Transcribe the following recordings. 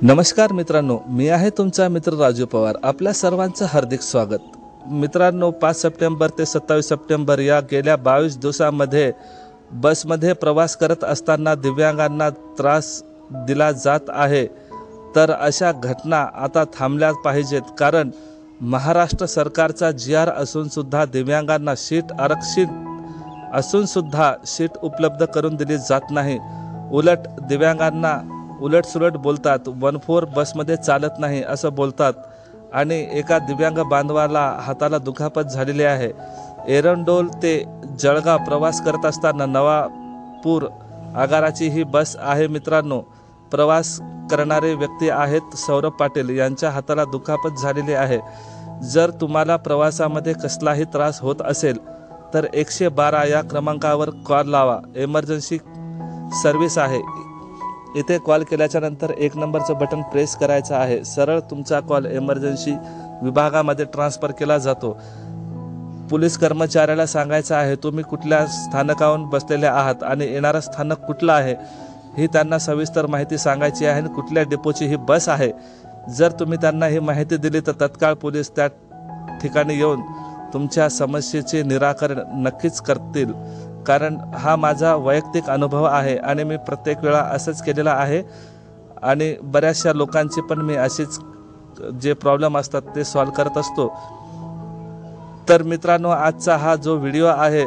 नमस्कार मित्रांनो, मी आहे तुमचा मित्र राजू पवार। आपल्या सर्वांचं हार्दिक स्वागत। मित्रांनो, 5 सप्टेंबर ते 27 सप्टेंबर या गेल्या 22 दिवसांमध्ये बसमध्ये प्रवास करत असताना दिव्यांगांना त्रास दिला जात आहे। तर अशा घटना आता थांबल्या पाहिजेत, कारण महाराष्ट्र सरकारचा GR असून सुद्धा दिव्यांगांना सीट आरक्षित असून सुद्धा सीट उपलब्ध करून दिली जात नाही। उलट दिव्यांगांना उलटसुलट बोलतात, 14 बसमध्ये चालत नाही असं बोलतात आणि एका दिव्यांग बांधवाला हाताला दुखापत झालेली आहे। एरंडोल ते जळगाव प्रवास करत असताना नवापूर आगाराची ही बस आहे। मित्रांनो, प्रवास करणारे व्यक्ती आहेत सौरभ पाटील, यांच्या हाताला दुखापत झालेली आहे। जर तुम्हाला प्रवासामध्ये कसलाही त्रास होत असेल तर 112 या क्रमांकावर कॉल लावा। इमर्जन्सी सर्व्हिस आहे। इथे कॉल केल्याच्या नंतर 1 नंबरचं बटन प्रेस करायचं आहे। सरळ तुमचा कॉल इमर्जन्सी विभागामध्ये ट्रान्सफर केला जातो। पोलीस कर्मचाऱ्याला सांगायचं आहे तुम्ही कुठल्या स्थानकावरून बसलेले आहात आणि येणारं स्थानक कुठलं आहे ही त्यांना सविस्तर माहिती सांगायची आहे आणि कुठल्या डिपोची ही बस आहे। जर तुम्ही त्यांना ही माहिती दिली तर तत्काळ पोलीस त्या ठिकाणी येऊन तुमच्या समस्येचे निराकरण नक्कीच करतील, कारण हा माझा वैयक्तिक अनुभव आहे आणि मी प्रत्येक वेळा असंच केलेला आहे आणि बऱ्याचशा लोकांची पण मी अशीच जे प्रॉब्लेम असतात ते सॉल्व करत असतो। तर मित्रांनो, आजचा हा जो व्हिडिओ आहे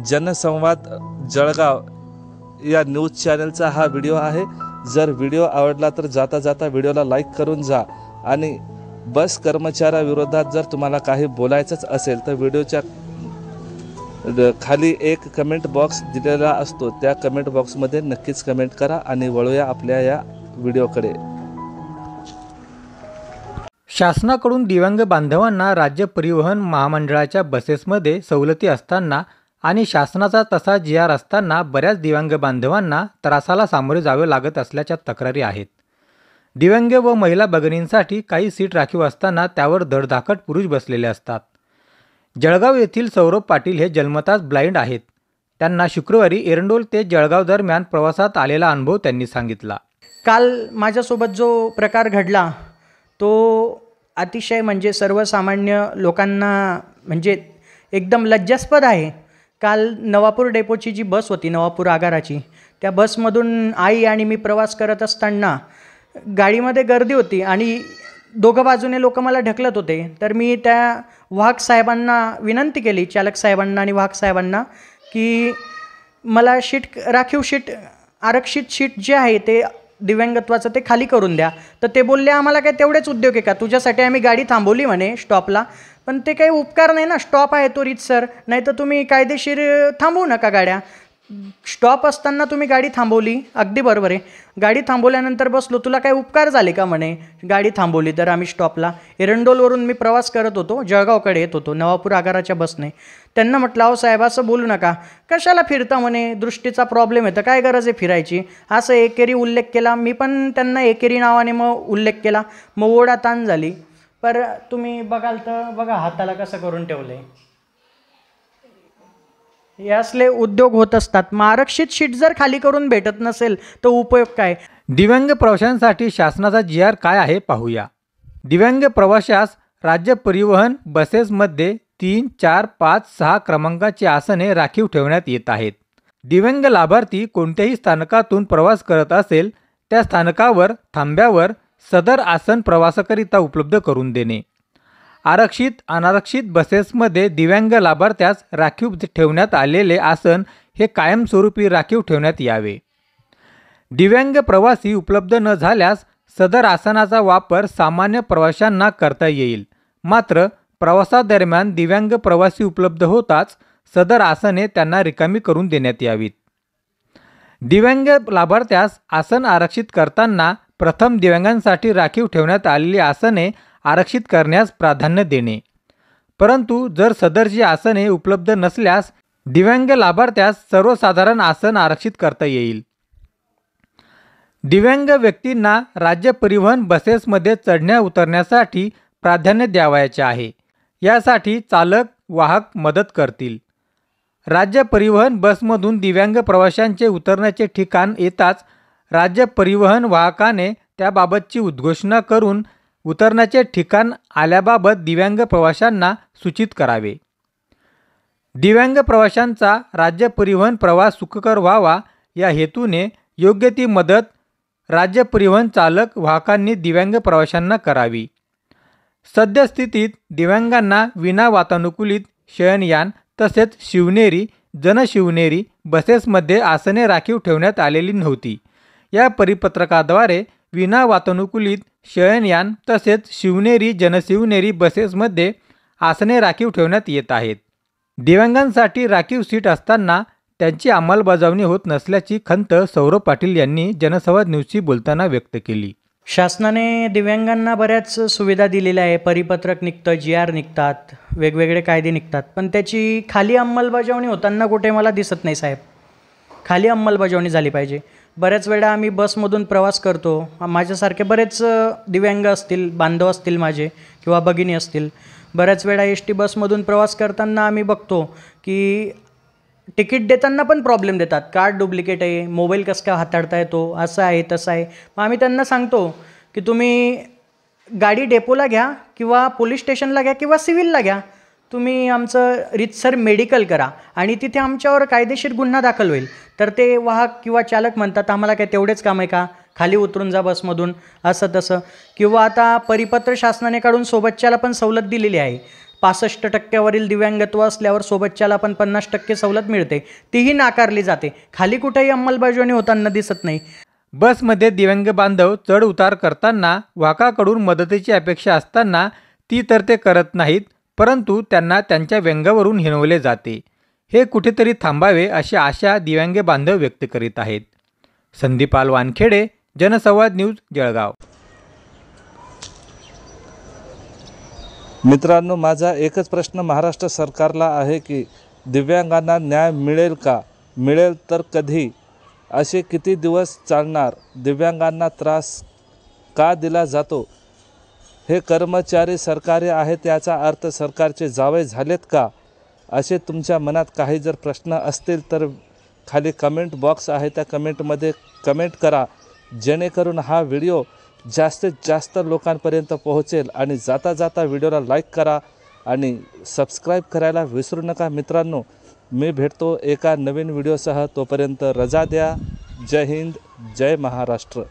जनसंवाद जळगाव या न्यूज चॅनलचा हा व्हिडिओ आहे। जर व्हिडिओ आवडला तर जाता जाता व्हिडिओला लाईक करून जा आणि बस कर्मचाऱ्याविरोधात जर तुम्हाला काही बोलायचंच असेल तर व्हिडिओच्या खाली एक कमेंट बॉक्स दिलेला असतो, त्या कमेंट बॉक्समध्ये नक्कीच कमेंट करा आणि वळूया आपल्या या व्हिडिओकडे। शासनाकडून दिव्यांग बांधवांना राज्य परिवहन महामंडळाच्या बसेसमध्ये सवलती असताना आणि शासनाचा तसा GR असताना बऱ्याच दिव्यांग बांधवांना त्रासाला सामोरे जावे लागत असल्याच्या तक्रारी आहेत। दिव्यांग व महिला भगिनींसाठी काही सीट राखीव असताना त्यावर धडधाकट पुरुष बसलेले असतात। जळगाव येथील सौरभ पाटील हे जन्मताच ब्लाइंड आहेत। त्यांना शुक्रवारी एरंडोल ते जळगाव दरम्यान प्रवासात आलेला अनुभव त्यांनी सांगितला। काल माझ्यासोबत जो प्रकार घडला तो अतिशय म्हणजे सर्वसामान्य लोकांना म्हणजे एकदम लज्जास्पद आहे। काल नवापूर डेपोची जी बस होती, नवापूर आगाराची, त्या बसमधून आई आणि मी प्रवास करत असताना गाडीमध्ये गर्दी होती आणि दोघं बाजूने लोक मला ढकलत होते। तर मी त्या वाहक साहेबांना विनंती केली, चालक साहेबांना आणि वाहक साहेबांना, की मला राखीव शीट आरक्षित शीट जे आहे ते दिव्यांगत्वाचं ते खाली करून द्या। तर ते बोलले आम्हाला काय तेवढेच उद्योग आहे का, तुझ्यासाठी आम्ही गाडी थांबवली म्हणे स्टॉपला, पण ते काही उपकार नाही ना, स्टॉप आहे तो रीतसर, नाही तर तुम्ही कायदेशीर थांबवू नका गाड्या। स्टॉप असताना तुम्ही गाडी थांबवली, अगदी बरोबर आहे। गाडी थांबवल्यानंतर बसलो, तुला काय उपकार झाले का म्हणे गाडी थांबवली तर आम्ही स्टॉपला। एरंडोलवरून मी प्रवास करत होतो, जळगावकडे येत होतो नवापूर आगाराच्या बसने। त्यांना म्हटलं अहो साहेब असं बोलू नका, कशाला फिरता म्हणे, दृष्टीचा प्रॉब्लेम आहे तर काय गरज आहे फिरायची, असं एकेरी उल्लेख केला। मी पण त्यांना एकेरी नावाने मग उल्लेख केला, मग ओढाताण झाली। पर तुम्ही बघाल तर बघा हाताला कसं करून ठेवले, हे असले उद्योग होत असतात। मग आरक्षित शीट जर खाली करून भेटत नसेल तर उपयोग काय। दिव्यांग प्रवाशांसाठी शासनाचा GR काय आहे पाहूया। दिव्यांग प्रवाशास राज्य परिवहन बसेसमध्ये 3, 4, 5, 6 क्रमांकाची आसने राखीव ठेवण्यात येत आहेत। दिव्यांग लाभार्थी कोणत्याही स्थानकातून प्रवास करत असेल त्या स्थानकावर थांब्यावर सदर आसन प्रवासाकरिता उपलब्ध करून देणे। आरक्षित अनारक्षित बसेसमध्ये दिव्यांग लाभार्थ्यास राखीव ठेवण्यात आलेले आसन हे कायमस्वरूपी राखीव ठेवण्यात यावे। दिव्यांग प्रवासी उपलब्ध न झाल्यास सदर आसनाचा वापर सामान्य प्रवाशांना करता येईल, मात्र प्रवासादरम्यान दिव्यांग प्रवासी उपलब्ध होताच सदर आसने त्यांना रिकामी करून देण्यात यावीत। दिव्यांग लाभार्थ्यास आसन आरक्षित करताना प्रथम दिव्यांगांसाठी राखीव ठेवण्यात आलेली आसने आरक्षित करण्यास प्राधान्य देणे, परंतु जर सदरची आसने उपलब्ध नसल्यास दिव्यांग लाभार्थ्यास सर्वसाधारण आसन आरक्षित करता येईल। दिव्यांग व्यक्तींना राज्य परिवहन बसेसमध्ये चढण्या उतरण्यासाठी प्राधान्य द्यावयाचे आहे। यासाठी चालक वाहक मदत करतील। राज्य परिवहन बसमधून दिव्यांग प्रवाशांचे उतरण्याचे ठिकाण येताच राज्य परिवहन वाहकाने त्याबाबतची उद्घोषणा करून उतरण्याचे ठिकाण आल्याबाबत दिव्यांग प्रवाशांना सूचित करावे. दिव्यांग प्रवाशांचा राज्य परिवहन प्रवास सुखकर व्हावा या हेतूने योग्य ती मदत राज्य परिवहन चालक वाहकांनी दिव्यांग प्रवाशांना करावी. सद्यस्थितीत दिव्यांगांना विना वातानुकूलित शयनयान तसेच शिवनेरी जनशिवनेरी बसेसमध्ये आसने राखीव ठेवण्यात आलेली नव्हती. या परिपत्रकाद्वारे विना वातानुकूलित शयनयान तसेच शिवनेरी जनशिवनेरी बसेसमध्ये आसने राखीव ठेवण्यात येत आहेत. दिव्यांगांसाठी राखीव सीट असताना त्यांची अंमलबजावणी होत नसल्याची खंत सौरभ पाटील यांनी जनसंवाद न्यूजशी बोलताना व्यक्त केली. शासनाने दिव्यांगांना बऱ्याच सुविधा दिलेल्या आहे. परिपत्रक निघतं, GR निघतात, वेगवेगळे कायदे निघतात, पण त्याची खाली अंमलबजावणी होताना कुठे मला दिसत नाही साहेब. खाली अंमलबजावणी झाली पाहिजे. बऱ्याच वेळा आम्ही बसमधून प्रवास करतो. माझ्यासारखे बरेच दिव्यांग असतील, बांधव असतील माझे किंवा भगिनी असतील. बऱ्याच वेळा ST बसमधून प्रवास करताना आम्ही बघतो की तिकीट देताना पण प्रॉब्लेम देतात. कार्ड डुप्लिकेट आहे, मोबाईल कसं काय हाताळता येतो, असं आहे तसं आहे. मग आम्ही त्यांना सांगतो की तुम्ही गाडी डेपोला घ्या किंवा पोलीस स्टेशनला घ्या किंवा सिव्हिलला घ्या. तुम्ही आमचं रीतसर मेडिकल करा आणि तिथे आमच्यावर कायदेशीर गुन्हा दाखल होईल. तर ते वाहक किंवा चालक म्हणतात आम्हाला काय तेवढेच काम आहे का, खाली उतरून जा बसमधून, असं तसं. किंवा आता परिपत्र शासनाने काढून सोबतच्याला पण सवलत दिलेली आहे. 65% दिव्यांगत्व असल्यावर सोबतच्याला पण 50% सवलत मिळते, तीही नाकारली जाते. खाली कुठेही अंमलबजावणी होताना दिसत नाही. बसमध्ये दिव्यांग बांधव चढ उतार करताना वाहकाकडून मदतीची अपेक्षा असताना ती तर ते करत नाहीत, परंतु त्यांना त्यांच्या व्यंगावरून हिणवले जाते. हे कुठेतरी थांबावे अशी आशा दिव्यांग बांधव व्यक्त करीत आहेत. संदीपाल वानखेडे, जनसंवाद न्यूज, जळगाव. मित्रांनो, माझा एकच प्रश्न महाराष्ट्र सरकारला आहे की दिव्यांगांना न्याय मिळेल का? मिळेल तर कधी? असे किती दिवस चालणार? दिव्यांगांना त्रास का दिला जातो? हे कर्मचारी सरकारी आहेत याचा अर्थ सरकारचे जावई झालेत का? असे तुमच्या मनात काही जर प्रश्न असतील तर खाली कमेंट बॉक्स आहे, त्या कमेंटमध्ये कमेंट करा, जेणेकरून हा व्हिडिओ जास्तीत जास्त लोकांपर्यंत पोहोचेल. आणि जाता जाता व्हिडिओला लाईक करा आणि सबस्क्राईब करायला विसरू नका. मित्रांनो, मी भेटतो एका नवीन व्हिडिओसह. तोपर्यंत रजा द्या. जय हिंद, जय महाराष्ट्र.